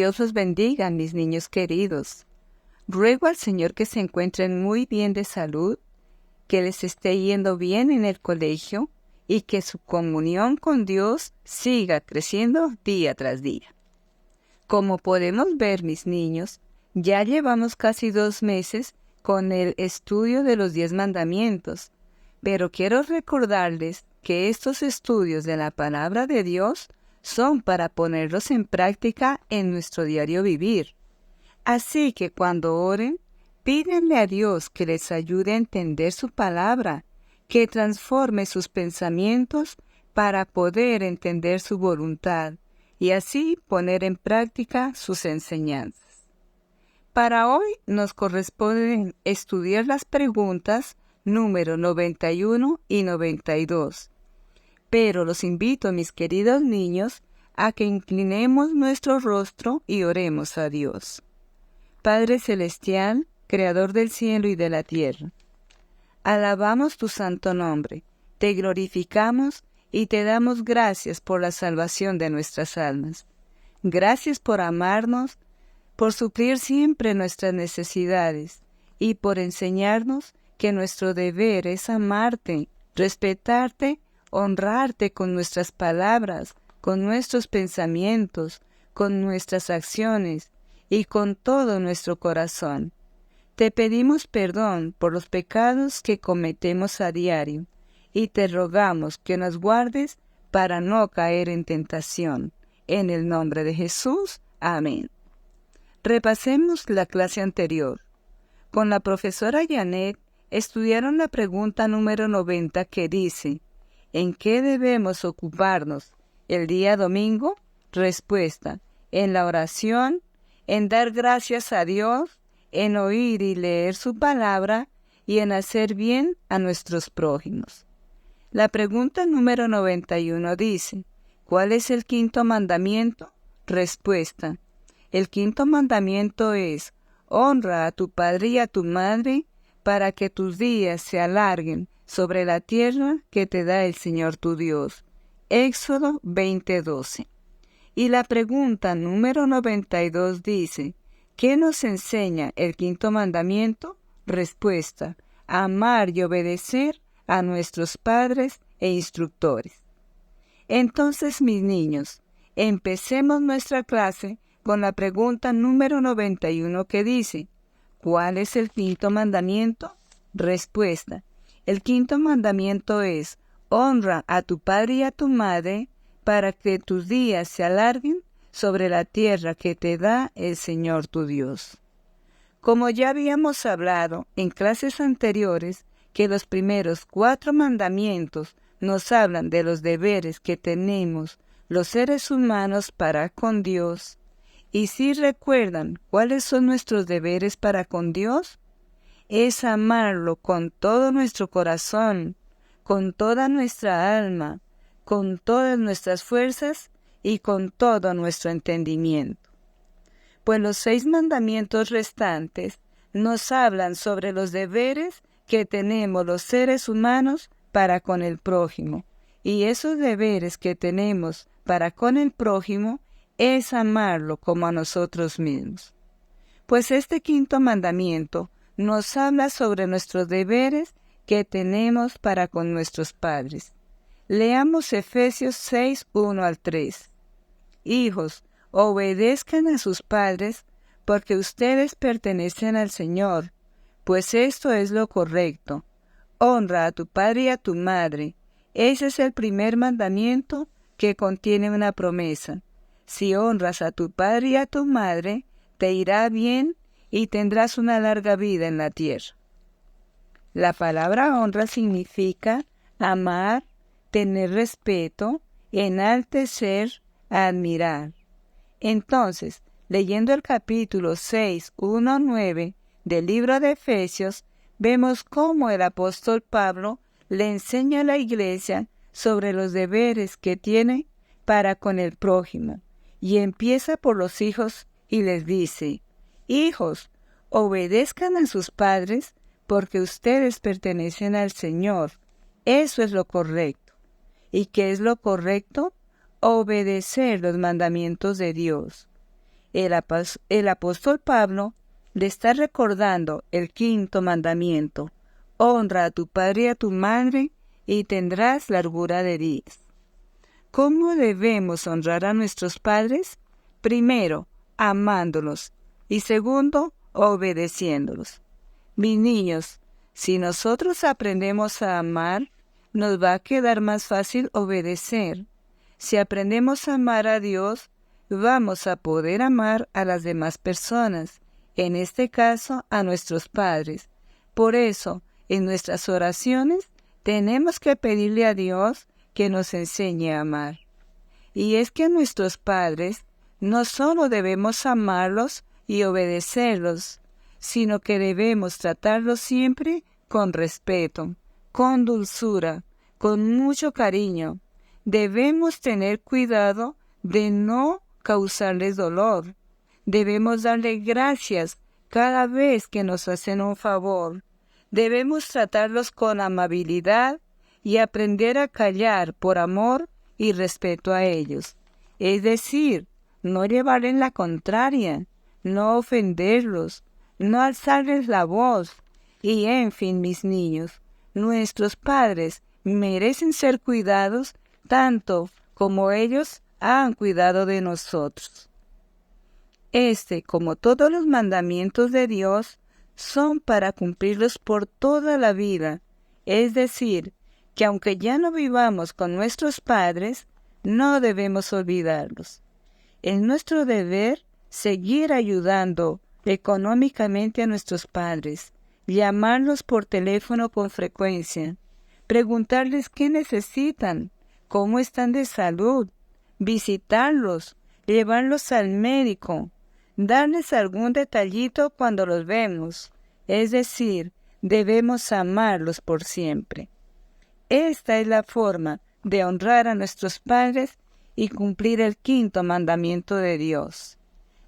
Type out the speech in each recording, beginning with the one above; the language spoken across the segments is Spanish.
Dios los bendiga, mis niños queridos. Ruego al Señor que se encuentren muy bien de salud, que les esté yendo bien en el colegio y que su comunión con Dios siga creciendo día tras día. Como podemos ver, mis niños, ya llevamos casi 2 meses con el estudio de los 10 mandamientos, pero quiero recordarles que estos estudios de la palabra de Dios son para ponerlos en práctica en nuestro diario vivir. Así que cuando oren, pídanle a Dios que les ayude a entender su palabra, que transforme sus pensamientos para poder entender su voluntad y así poner en práctica sus enseñanzas. Para hoy nos corresponde estudiar las preguntas número 91 y 92. Pero los invito, mis queridos niños, a que inclinemos nuestro rostro y oremos a Dios. Padre Celestial, Creador del cielo y de la tierra, alabamos tu santo nombre, te glorificamos y te damos gracias por la salvación de nuestras almas. Gracias por amarnos, por suplir siempre nuestras necesidades y por enseñarnos que nuestro deber es amarte, respetarte, honrarte con nuestras palabras, con nuestros pensamientos, con nuestras acciones y con todo nuestro corazón. Te pedimos perdón por los pecados que cometemos a diario y te rogamos que nos guardes para no caer en tentación. En el nombre de Jesús. Amén. Repasemos la clase anterior. Con la profesora Janet estudiaron la pregunta número 90 que dice: ¿en qué debemos ocuparnos el día domingo? Respuesta: en la oración, en dar gracias a Dios, en oír y leer su palabra y en hacer bien a nuestros prójimos. La pregunta número 91 dice: ¿cuál es el quinto mandamiento? Respuesta: el quinto mandamiento es: honra a tu padre y a tu madre para que tus días se alarguen sobre la tierra que te da el Señor tu Dios. Éxodo 20:12. Y la pregunta número 92 dice: ¿qué nos enseña el quinto mandamiento? Respuesta: amar y obedecer a nuestros padres e instructores. Entonces, mis niños, empecemos nuestra clase con la pregunta número 91 que dice: ¿cuál es el quinto mandamiento? Respuesta: el quinto mandamiento es: honra a tu padre y a tu madre para que tus días se alarguen sobre la tierra que te da el Señor tu Dios. Como ya habíamos hablado en clases anteriores, que los primeros 4 mandamientos nos hablan de los deberes que tenemos los seres humanos para con Dios. ¿Y si recuerdan cuáles son nuestros deberes para con Dios? Es amarlo con todo nuestro corazón, con toda nuestra alma, con todas nuestras fuerzas y con todo nuestro entendimiento. Pues los 6 mandamientos restantes nos hablan sobre los deberes que tenemos los seres humanos para con el prójimo. Y esos deberes que tenemos para con el prójimo es amarlo como a nosotros mismos. Pues este quinto mandamiento nos habla sobre nuestros deberes que tenemos para con nuestros padres. Leamos Efesios 6, 1 al 3. Hijos, obedezcan a sus padres, porque ustedes pertenecen al Señor, pues esto es lo correcto. Honra a tu padre y a tu madre. Ese es el primer mandamiento que contiene una promesa. Si honras a tu padre y a tu madre, te irá bien y tendrás una larga vida en la tierra. La palabra honra significa amar, tener respeto, enaltecer, admirar. Entonces, leyendo el capítulo 6, 1, 9 del libro de Efesios, vemos cómo el apóstol Pablo le enseña a la iglesia sobre los deberes que tiene para con el prójimo. Y empieza por los hijos y les dice: hijos, obedezcan a sus padres porque ustedes pertenecen al Señor. Eso es lo correcto. ¿Y qué es lo correcto? Obedecer los mandamientos de Dios. El apóstol Pablo le está recordando el quinto mandamiento: honra a tu padre y a tu madre y tendrás largura de días. ¿Cómo debemos honrar a nuestros padres? Primero, amándolos, y segundo, obedeciéndolos. Mis niños, si nosotros aprendemos a amar, nos va a quedar más fácil obedecer. Si aprendemos a amar a Dios, vamos a poder amar a las demás personas, en este caso a nuestros padres. Por eso, en nuestras oraciones, tenemos que pedirle a Dios que nos enseñe a amar. Y es que a nuestros padres no solo debemos amarlos y obedecerlos, sino que debemos tratarlos siempre con respeto, con dulzura, con mucho cariño. Debemos tener cuidado de no causarles dolor. Debemos darle gracias cada vez que nos hacen un favor. Debemos tratarlos con amabilidad y aprender a callar por amor y respeto a ellos. Es decir, no llevarles la contraria, no ofenderlos, no alzarles la voz. Y en fin, mis niños, nuestros padres merecen ser cuidados tanto como ellos han cuidado de nosotros. Como todos los mandamientos de Dios, son para cumplirlos por toda la vida. Es decir, que aunque ya no vivamos con nuestros padres, no debemos olvidarlos. Es nuestro deber seguir ayudando económicamente a nuestros padres, llamarlos por teléfono con frecuencia, preguntarles qué necesitan, cómo están de salud, visitarlos, llevarlos al médico, darles algún detallito cuando los vemos. Es decir, debemos amarlos por siempre. Esta es la forma de honrar a nuestros padres y cumplir el quinto mandamiento de Dios.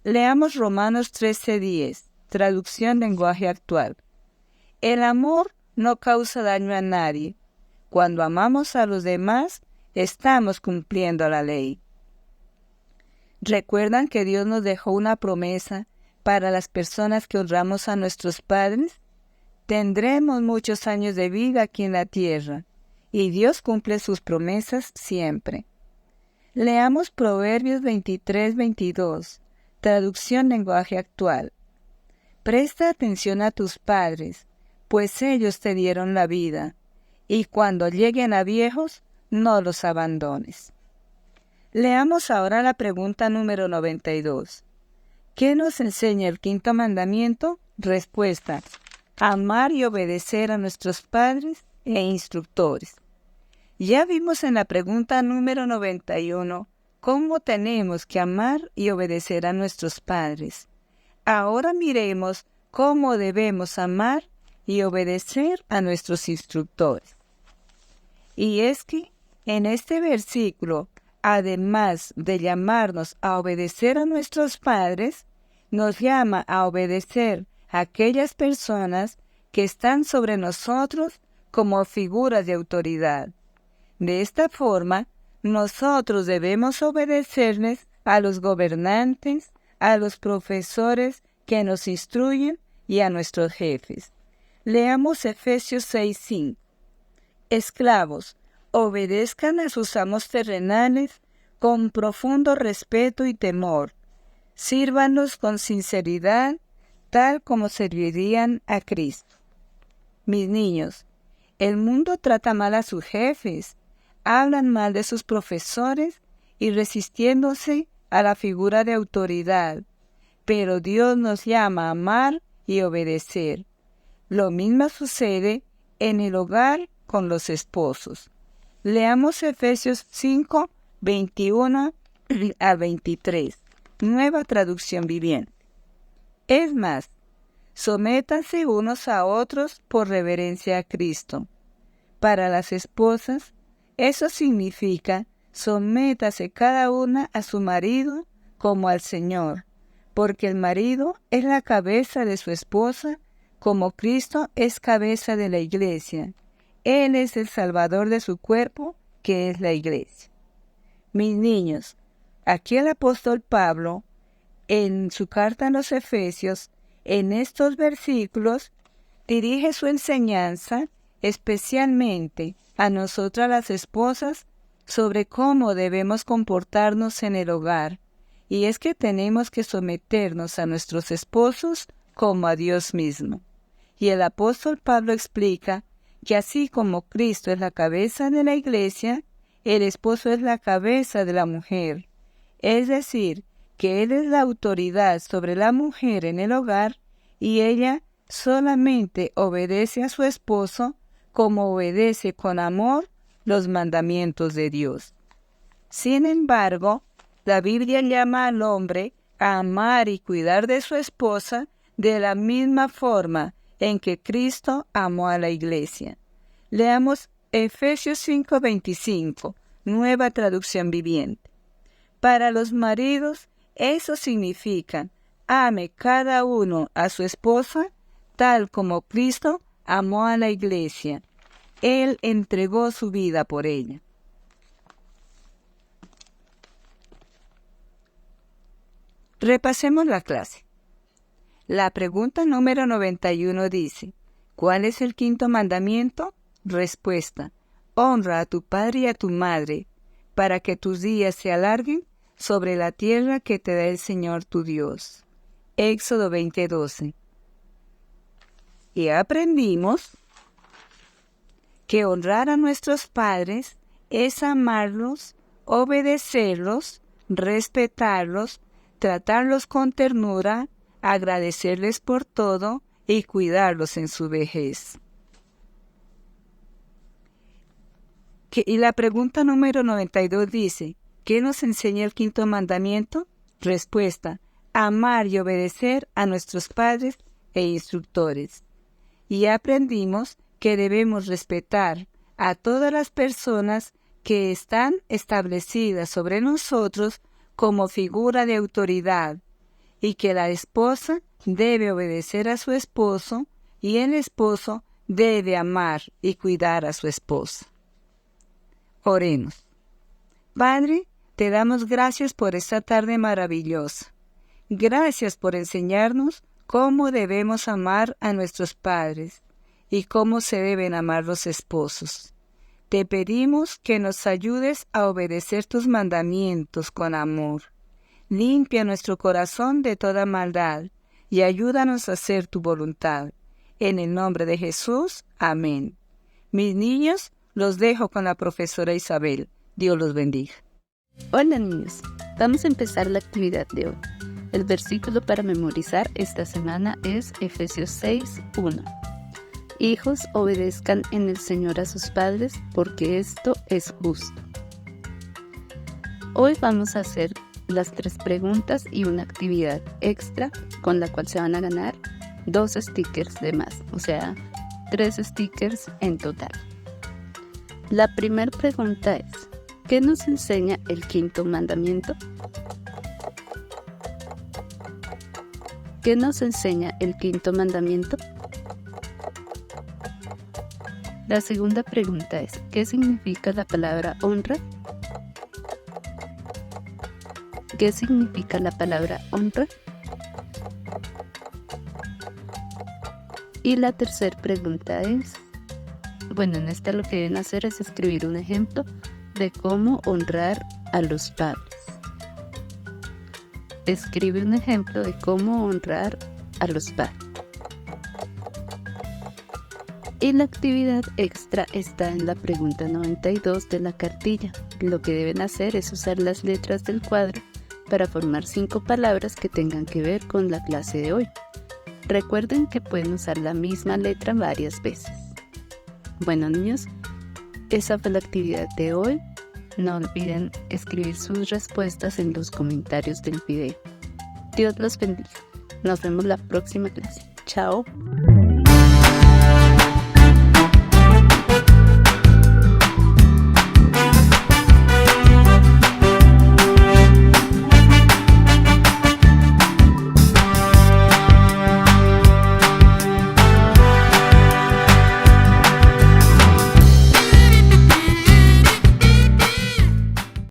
Leamos Romanos 13:10, traducción lenguaje actual. El amor no causa daño a nadie. Cuando amamos a los demás, estamos cumpliendo la ley. ¿Recuerdan que Dios nos dejó una promesa para las personas que honramos a nuestros padres? Tendremos muchos años de vida aquí en la tierra, y Dios cumple sus promesas siempre. Leamos Proverbios 23:22, traducción lenguaje actual. Presta atención a tus padres, pues ellos te dieron la vida, y cuando lleguen a viejos, no los abandones. Leamos ahora la pregunta número 92. ¿Qué nos enseña el quinto mandamiento? Respuesta: amar y obedecer a nuestros padres e instructores. Ya vimos en la pregunta número 91 cómo tenemos que amar y obedecer a nuestros padres. Ahora miremos cómo debemos amar y obedecer a nuestros instructores. Y es que en este versículo, además de llamarnos a obedecer a nuestros padres, nos llama a obedecer a aquellas personas que están sobre nosotros como figuras de autoridad. De esta forma, nosotros debemos obedecerles a los gobernantes, a los profesores que nos instruyen y a nuestros jefes. Leamos Efesios 6:5. Esclavos, obedezcan a sus amos terrenales con profundo respeto y temor. Sírvanlos con sinceridad, tal como servirían a Cristo. Mis niños, el mundo trata mal a sus jefes, hablan mal de sus profesores y resistiéndose a la figura de autoridad, pero Dios nos llama a amar y obedecer. Lo mismo sucede en el hogar con los esposos. Leamos Efesios 5, 21 a 23, nueva traducción viviente. Es más, sométanse unos a otros por reverencia a Cristo. Para las esposas, eso significa sométase cada una a su marido como al Señor, porque el marido es la cabeza de su esposa, como Cristo es cabeza de la iglesia. Él es el Salvador de su cuerpo, que es la iglesia. Mis niños, aquí el apóstol Pablo en su carta a los Efesios, en estos versículos, dirige su enseñanza especialmente a nosotras las esposas sobre cómo debemos comportarnos en el hogar. Y es que tenemos que someternos a nuestros esposos como a Dios mismo. Y el apóstol Pablo explica que así como Cristo es la cabeza de la iglesia, el esposo es la cabeza de la mujer. Es decir, que él es la autoridad sobre la mujer en el hogar y ella solamente obedece a su esposo como obedece con amor los mandamientos de Dios. Sin embargo, la Biblia llama al hombre a amar y cuidar de su esposa de la misma forma en que Cristo amó a la iglesia. Leamos Efesios 5:25, Nueva Traducción Viviente. Para los maridos, eso significa: ame cada uno a su esposa tal como Cristo amó a la iglesia. Él entregó su vida por ella. Repasemos la clase. La pregunta número 91 dice: ¿cuál es el quinto mandamiento? Respuesta: honra a tu padre y a tu madre, para que tus días se alarguen sobre la tierra que te da el Señor tu Dios. Éxodo 20:12. Y aprendimos que honrar a nuestros padres es amarlos, obedecerlos, respetarlos, tratarlos con ternura, agradecerles por todo y cuidarlos en su vejez. Y la pregunta número 92 dice: ¿qué nos enseña el quinto mandamiento? Respuesta: amar y obedecer a nuestros padres e instructores. Y aprendimos que debemos respetar a todas las personas que están establecidas sobre nosotros como figura de autoridad, y que la esposa debe obedecer a su esposo y el esposo debe amar y cuidar a su esposa. Oremos. Padre, te damos gracias por esta tarde maravillosa. Gracias por enseñarnos cómo debemos amar a nuestros padres y cómo se deben amar los esposos. Te pedimos que nos ayudes a obedecer tus mandamientos con amor. Limpia nuestro corazón de toda maldad y ayúdanos a hacer tu voluntad. En el nombre de Jesús, amén. Mis niños, los dejo con la profesora Isabel. Dios los bendiga. Hola niños, vamos a empezar la actividad de hoy. El versículo para memorizar esta semana es Efesios 6:1. Hijos, obedezcan en el Señor a sus padres, porque esto es justo. Hoy vamos a hacer las 3 preguntas y una actividad extra con la cual se van a ganar 2 stickers de más, o sea, 3 stickers en total. La primera pregunta es: ¿qué nos enseña el quinto mandamiento? ¿Qué nos enseña el quinto mandamiento? La segunda pregunta es: ¿qué significa la palabra honra? ¿Qué significa la palabra honra? Y la tercera pregunta es, en esta lo que deben hacer es escribir un ejemplo de cómo honrar a los padres. Escribe un ejemplo de cómo honrar a los padres. Y la actividad extra está en la pregunta 92 de la cartilla. Lo que deben hacer es usar las letras del cuadro para formar 5 palabras que tengan que ver con la clase de hoy. Recuerden que pueden usar la misma letra varias veces. Bueno niños, esa fue la actividad de hoy. No olviden escribir sus respuestas en los comentarios del video. Dios los bendiga. Nos vemos la próxima clase. Chao.